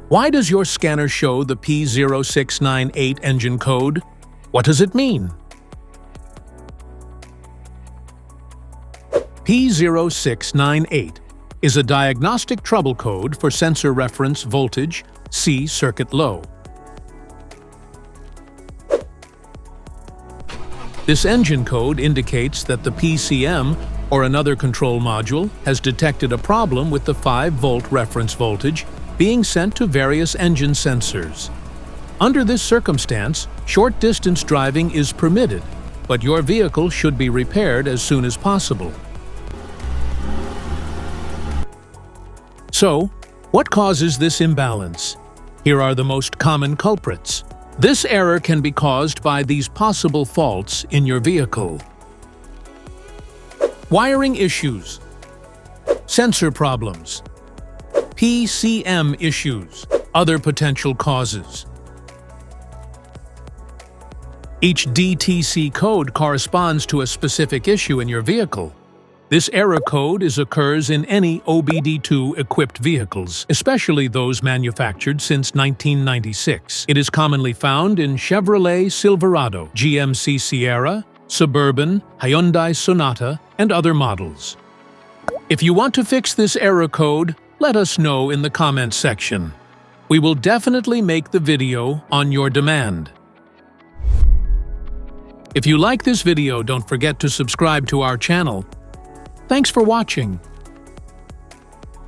Why does your scanner show the P0698 engine code? What does it mean? P0698 is a diagnostic trouble code for sensor reference voltage C circuit low. This engine code indicates that the PCM or another control module has detected a problem with the 5-volt reference voltage being sent to various engine sensors. Under this circumstance, short-distance driving is permitted, but your vehicle should be repaired as soon as possible. So, what causes this imbalance? Here are the most common culprits. This error can be caused by these possible faults in your vehicle. Wiring issues, sensor problems, PCM issues, other potential causes. Each DTC code corresponds to a specific issue in your vehicle. This error code occurs in any OBD2-equipped vehicles, especially those manufactured since 1996. It is commonly found in Chevrolet Silverado, GMC Sierra, Suburban, Hyundai Sonata, and other models. If you want to fix this error code, let us know in the comments section. We will definitely make the video on your demand. If you like this video, don't forget to subscribe to our channel. Thanks for watching.